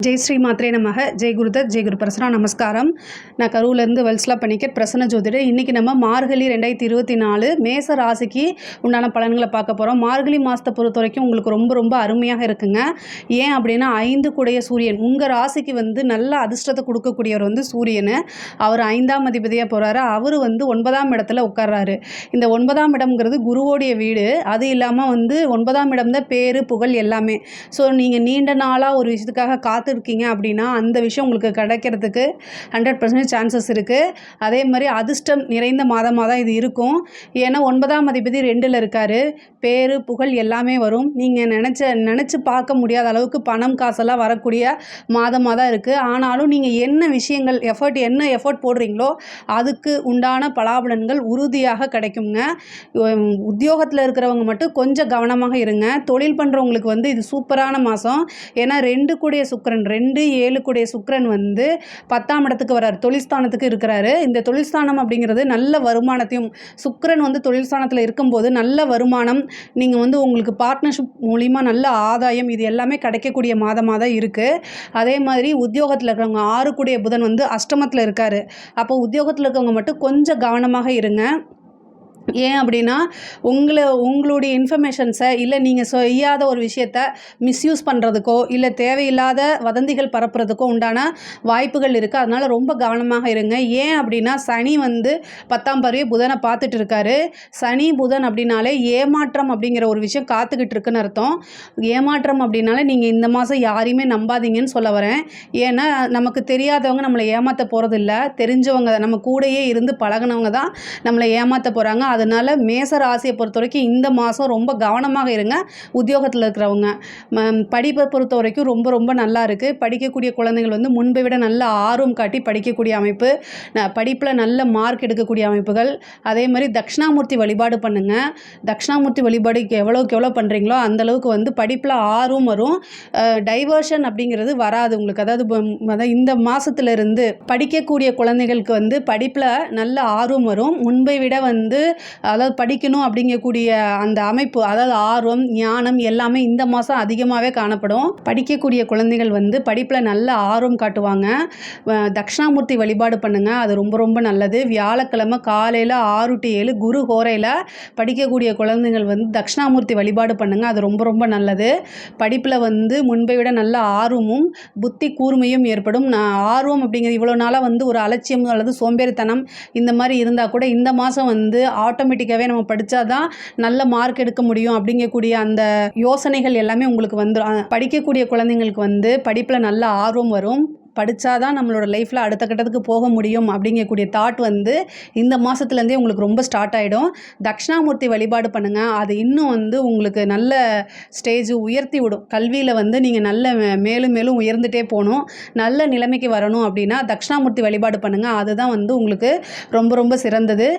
ஜெய் ஸ்ரீ மாத்ரே நமக. ஜெய் குருதத், ஜெய் குரு பரசுரா. நமஸ்காரம். நான் கரூர்லேருந்து வல்சலா பண்ணிக்கட் பிரசன்ன ஜோதிடர். இன்றைக்கி நம்ம மார்கழி 2024 மேச ராசிக்கு உண்டான பலன்களை பார்க்க போகிறோம். மார்கழி மாதத்தை பொறுத்த வரைக்கும் உங்களுக்கு ரொம்ப ரொம்ப அருமையாக இருக்குங்க. ஏன் அப்படின்னா 5 கூடைய சூரியன் உங்கள் ராசிக்கு நல்ல அதிர்ஷ்டத்தை கொடுக்கக்கூடியவர் சூரியன். அவர் 5ஆம் அதிபதியாக போகிறாரு. அவர் 9ஆம் இடத்துல உட்கார்றாரு. இந்த 9ஆம் இடம்ங்கிறது குருவோடைய வீடு. அது இல்லாமல் 9ஆம் இடம் தான் பேரு புகழ் எல்லாமே. ஸோ நீங்கள் நீண்ட நாளாக ஒரு விஷயத்துக்காக காத்திருக்கீங்க அப்படின்னா அந்த விஷயம் உங்களுக்கு கிடைக்கிறதுக்கு 100% சான்சஸ் இருக்குது. அதே மாதிரி அதிர்ஷ்டம் நிறைந்த மாதமாக தான் இது இருக்கும். ஏன்னா 9ஆம் அதிபதி 2ல் இருக்கார். பேரு புகழ் எல்லாமே வரும். நீங்கள் நினச்சி பார்க்க முடியாத அளவுக்கு பணம் காசெல்லாம் வரக்கூடிய மாதமாக தான் இருக்குது. ஆனாலும் நீங்கள் என்ன விஷயங்கள் எஃபர்ட் போடுறீங்களோ அதுக்கு உண்டான பலாபலன்கள் உறுதியாக கிடைக்குங்க. உத்தியோகத்தில் இருக்கிறவங்க மட்டும் கொஞ்சம் கவனமாக இருங்க. தொழில் பண்ணுறவங்களுக்கு இது சூப்பரான மாதம். ஏன்னா 2 கூடிய சுக்கிரன் 2-7 கூடிய சுக்கிரன் 10ஆம் இடத்துக்கு வர்றார். தொழில்ஸ்தானத்துக்கு இருக்கிறாரு. இந்த தொழில்ஸ்தானம் அப்படிங்கிறது நல்ல வருமானத்தையும் சுக்கிரன் தொழில் ஸ்தானத்தில் இருக்கும்போது நல்ல வருமானம், நீங்கள் உங்களுக்கு பார்ட்னர்ஷிப் மூலிமா நல்ல ஆதாயம், இது எல்லாமே கிடைக்கக்கூடிய மாதமாக தான் இருக்குது. அதே மாதிரி உத்தியோகத்தில் இருக்கிறவங்க 6 கூடிய புதன் அஷ்டமத்தில் இருக்கார். அப்போ உத்தியோகத்தில் இருக்கவங்க மட்டும் கொஞ்சம் கவனமாக இருங்க. ஏன் அப்படின்னா உங்களுடைய இன்ஃபர்மேஷன்ஸை இல்லை நீங்கள் செய்யாத ஒரு விஷயத்தை மிஸ்யூஸ் பண்ணுறதுக்கோ இல்லை தேவையில்லாத வதந்திகள் பரப்புறதுக்கோ உண்டான வாய்ப்புகள் இருக்குது. அதனால் ரொம்ப கவனமாக இருங்க. ஏன் அப்படின்னா சனி 10ஆம் பார்வையை புதனை பார்த்துட்டு இருக்காரு. சனி புதன் அப்படின்னாலே ஏமாற்றம் அப்படிங்கிற ஒரு விஷயம் காத்துக்கிட்டு இருக்குன்னு அர்த்தம். ஏமாற்றம் அப்படின்னாலே நீங்கள் இந்த மாதம் யாரையுமே நம்பாதீங்கன்னு சொல்ல வரேன். ஏன்னா நமக்கு தெரியாதவங்க நம்மளை ஏமாற்ற போகிறதில்ல. தெரிஞ்சவங்க நம்ம கூடயே இருந்து பழகினவங்க தான் நம்மளை ஏமாற்ற போகிறாங்க. அதனால் மேச ராசியை பொறுத்த வரைக்கும் இந்த மாதம் ரொம்ப கவனமாக இருங்க. உத்தியோகத்தில் இருக்கிறவங்க படிப்பை பொறுத்த வரைக்கும் ரொம்ப ரொம்ப நல்லா இருக்குது. படிக்கக்கூடிய குழந்தைகள் முன்பை விட நல்ல ஆர்வம் காட்டி படிக்கக்கூடிய அமைப்பு, படிப்பில் நல்ல மார்க் எடுக்கக்கூடிய அமைப்புகள். அதே மாதிரி தட்சிணாமூர்த்தி வழிபாடு பண்ணுங்கள். தட்சிணாமூர்த்தி வழிபாடு எவ்வளோக்கு எவ்வளோ பண்ணுறீங்களோ அந்தளவுக்கு படிப்பில் ஆர்வம் வரும். டைவர்ஷன் அப்படிங்கிறது வராது உங்களுக்கு. அதாவது இந்த மாதத்துலேருந்து படிக்கக்கூடிய குழந்தைகளுக்கு படிப்பில் நல்ல ஆர்வம் வரும். முன்பை விட அதாவது படிக்கணும் அப்படிங்கக்கூடிய அந்த அமைப்பு, அதாவது ஆர்வம் ஞானம் எல்லாமே இந்த மாதம் அதிகமாகவே காணப்படும். படிக்கக்கூடிய குழந்தைகள் படிப்பில் நல்ல ஆர்வம் காட்டுவாங்க. தட்சிணாமூர்த்தி வழிபாடு பண்ணுங்கள். அது ரொம்ப ரொம்ப நல்லது. வியாழக்கிழமை காலையில் 6 to 7 குரு ஹோரையில் படிக்கக்கூடிய குழந்தைகள் தட்சிணாமூர்த்தி வழிபாடு பண்ணுங்கள். அது ரொம்ப ரொம்ப நல்லது. படிப்பில் முன்பை விட நல்ல ஆர்வமும் புத்தி கூர்மையும் ஏற்படும். ஆர்வம் அப்படிங்கிறது இவ்வளோ நாளாக ஒரு அலட்சியம் அல்லது சோம்பேறித்தனம் இந்த மாதிரி இருந்தால் கூட இந்த மாதம் ஆட்டோமேட்டிக்காகவே நம்ம படித்தா தான் நல்ல மார்க் எடுக்க முடியும் அப்படிங்கக்கூடிய அந்த யோசனைகள் எல்லாமே உங்களுக்கு வந்துடும். படிக்கக்கூடிய குழந்தைங்களுக்கு படிப்பில் நல்ல ஆர்வம் வரும். படித்தாதான் நம்மளோட லைஃப்பில் அடுத்த கட்டத்துக்கு போக முடியும் அப்படிங்கக்கூடிய தாட் இந்த மாதத்துலேருந்தே உங்களுக்கு ரொம்ப ஸ்டார்ட் ஆகிடும். தட்சிணாமூர்த்தி வழிபாடு பண்ணுங்கள். அது இன்னும் உங்களுக்கு நல்ல ஸ்டேஜ் உயர்த்தி விடும். கல்வியில் நீங்கள் நல்ல மேலும் மேலும் உயர்ந்துகிட்டே போகணும், நல்ல நிலைமைக்கு வரணும் அப்படின்னா தட்சிணாமூர்த்தி வழிபாடு பண்ணுங்கள். அதுதான் உங்களுக்கு ரொம்ப ரொம்ப சிறந்தது.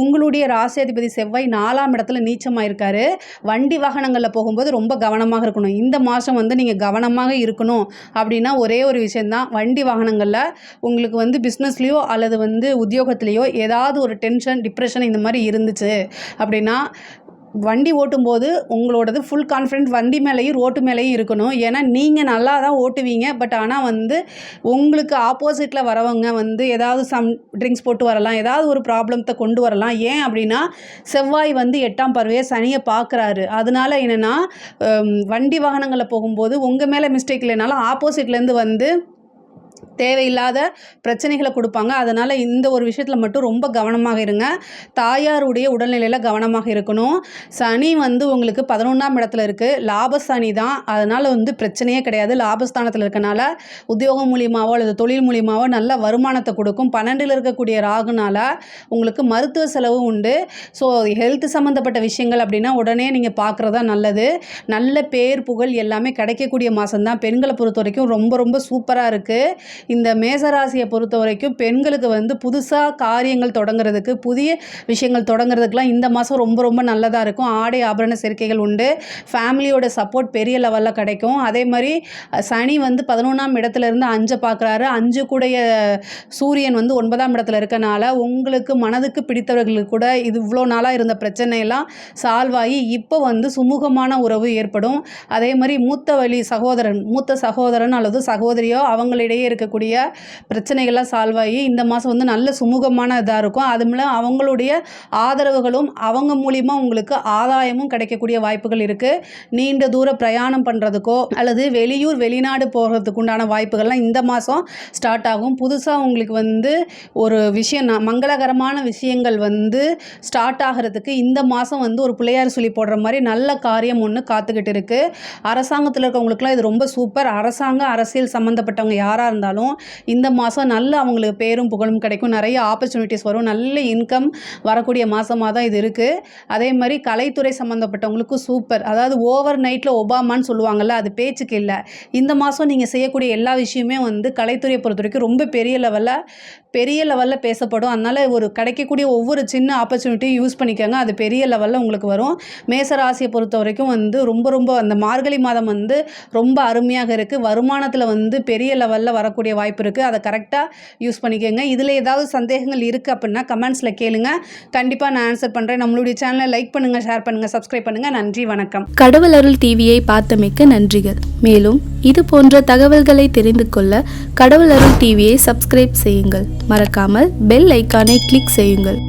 உங்களுடைய ராசியாதிபதி செவ்வாய் 4ஆம் இடத்துல நீச்சமாக இருக்கார். வண்டி வாகனங்களில் போகும்போது ரொம்ப கவனமாக இருக்கணும். இந்த மாதம் நீங்கள் கவனமாக இருக்கணும் அப்படின்னா ஒரே ஒரு விஷயந்தான். வண்டி வாகனங்களில் உங்களுக்கு பிஸ்னஸ்லேயோ அல்லது உத்தியோகத்திலேயோ ஏதாவது ஒரு டென்ஷன் டிப்ரெஷன் இந்த மாதிரி இருந்துச்சு அப்படின்னா வண்டி ஓட்டும்போது உங்களோடது ஃபுல் கான்ஃபிடென்ட் வண்டி மேலேயும் ரோட்டு மேலேயும் இருக்கணும். ஏன்னா நீங்கள் நல்லா தான் ஓட்டுவீங்க. பட் ஆனால் உங்களுக்கு ஆப்போசிட்டில் வரவங்க ஏதாவது ட்ரிங்க்ஸ் போட்டு வரலாம், ஏதாவது ஒரு ப்ராப்ளத்தை கொண்டு வரலாம். ஏன் அப்படின்னா செவ்வாய் 8ஆம் பார்வையை சனியை பார்க்குறாரு. அதனால என்னென்னா வண்டி வாகனங்களில் போகும்போது உங்கள் மேலே மிஸ்டேக் இல்லைனாலும் ஆப்போசிட்லேருந்து தேவையில்லாத பிரச்சனைகளை கொடுப்பாங்க. அதனால் இந்த ஒரு விஷயத்தில் மட்டும் ரொம்ப கவனமாக இருங்க. தாயாருடைய உடல்நிலையில் கவனமாக இருக்கணும். சனி உங்களுக்கு 11ஆம் இடத்துல இருக்குது. லாபசனி தான். அதனால் பிரச்சனையே கிடையாது. லாபஸ்தானத்தில் இருக்கனால உத்தியோகம் மூலியமாவோ அல்லது தொழில் மூலியமாவோ நல்ல வருமானத்தை கொடுக்கும். 12ல் இருக்கக்கூடிய ராகுனால உங்களுக்கு மருத்துவ செலவு உண்டு. ஸோ ஹெல்த் சம்மந்தப்பட்ட விஷயங்கள் அப்படின்னா உடனே நீங்கள் பார்க்குறதா நல்லது. நல்ல பேர் புகழ் எல்லாமே கிடைக்கக்கூடிய மாதம்தான். பெண்களை பொறுத்த வரைக்கும் ரொம்ப ரொம்ப சூப்பராக இருக்குது. இந்த மேசராசியை பொறுத்த வரைக்கும் பெண்களுக்கு வந்து புதுசாக காரியங்கள் தொடங்குறதுக்கு, புதிய விஷயங்கள் தொடங்குறதுக்கெலாம் இந்த மாதம் ரொம்ப ரொம்ப நல்லதாக இருக்கும். ஆடை ஆபரண சேர்க்கைகள் உண்டு. ஃபேமிலியோட சப்போர்ட் பெரிய லெவலில் கிடைக்கும். அதே மாதிரி சனி வந்து 11ஆம் இடத்துலேருந்து 5 பார்க்குறாரு. 5 கூடைய சூரியன் வந்து 9ஆம் இடத்துல இருக்கனால உங்களுக்கு மனதுக்கு பிடித்தவர்களுக்கு கூட இது இவ்வளோ நாளாக இருந்த பிரச்சனையெல்லாம் சால்வ் ஆகி இப்போ வந்து சுமூகமான உறவு ஏற்படும். அதே மாதிரி மூத்த சகோதரன் அல்லது சகோதரியோ அவங்களிடையே இருக்கக்கூடிய பிரச்சனைகள்லாம் சால்வ் ஆகி இந்த மாதம் வந்து நல்ல சுமூகமான இதாக இருக்கும். அதுமில்ல அவங்களுடைய ஆதரவுகளும் அவங்க மூலிமா உங்களுக்கு ஆதாயமும் கிடைக்கக்கூடிய வாய்ப்புகள் இருக்குது. நீண்ட தூர பிரயாணம் பண்ணுறதுக்கோ அல்லது வெளிநாடு போகிறதுக்கு உண்டான வாய்ப்புகள்லாம் இந்த மாதம் ஸ்டார்ட் ஆகும். புதுசாக உங்களுக்கு வந்து ஒரு விஷயம் மங்களகரமான விஷயங்கள் வந்து ஸ்டார்ட் ஆகிறதுக்கு இந்த மாதம் வந்து ஒரு பிள்ளையார் சொல்லி போடுற மாதிரி நல்ல காரியம் ஒன்று காத்துக்கிட்டு இருக்குது. அரசாங்கத்தில் இருக்கவங்களுக்குலாம் இது ரொம்ப சூப்பர். அரசியல் சம்மந்தப்பட்டவங்க யாராக இருந்தாலும் இந்த மாதம் நல்ல அவங்களுக்கு பேரும் புகழும் கிடைக்கும். நிறைய ஆப்பர்ச்சுனிட்டிஸ் வரும். நல்ல இன்கம் வரக்கூடிய மாதமாக தான் இது இருக்குது. அதே மாதிரி கலைத்துறை சம்மந்தப்பட்டவங்களுக்கும் சூப்பர். அதாவது ஓவர் நைட்டில் ஒபாமான்னு சொல்லுவாங்கள்ல, அது பேச்சுக்கு இல்லை. இந்த மாதம் நீங்கள் செய்யக்கூடிய எல்லா விஷயமே வந்து கலைத்துறையை பொறுத்த வரைக்கும் ரொம்ப பெரிய லெவலில் பேசப்படும். அதனால் ஒரு கிடைக்கக்கூடிய ஒவ்வொரு சின்ன ஆப்பர்ச்சுனிட்டியும் யூஸ் பண்ணிக்கோங்க. அது பெரிய லெவலில் உங்களுக்கு வரும். மேசராசியை பொறுத்த வரைக்கும் வந்து ரொம்ப அந்த மார்கழி மாதம் வந்து ரொம்ப அருமையாக இருக்குது. வருமானத்தில் வந்து பெரிய லெவலில் வரக்கூடிய வாய்ப்பு இருக்குது. அதை கரெக்டாக யூஸ் பண்ணிக்கோங்க. இதில் ஏதாவது சந்தேகங்கள் இருக்குது அப்படின்னா கமெண்ட்ஸில் கேளுங்க. கண்டிப்பாக நான் ஆன்சர் பண்ணுறேன். நம்மளுடைய சேனலை லைக் பண்ணுங்கள், ஷேர் பண்ணுங்கள், சப்ஸ்கிரைப் பண்ணுங்கள். நன்றி, வணக்கம். கடவுள் அருள் டிவியை பார்த்தமைக்கு நன்றிகள். மேலும் இது போன்ற தகவல்களை தெரிந்து கொள்ள கடவுள் அருள் டிவியை சப்ஸ்கிரைப் செய்யுங்கள். மறக்காமல் பெல் ஐக்கானை கிளிக் செய்யுங்கள்.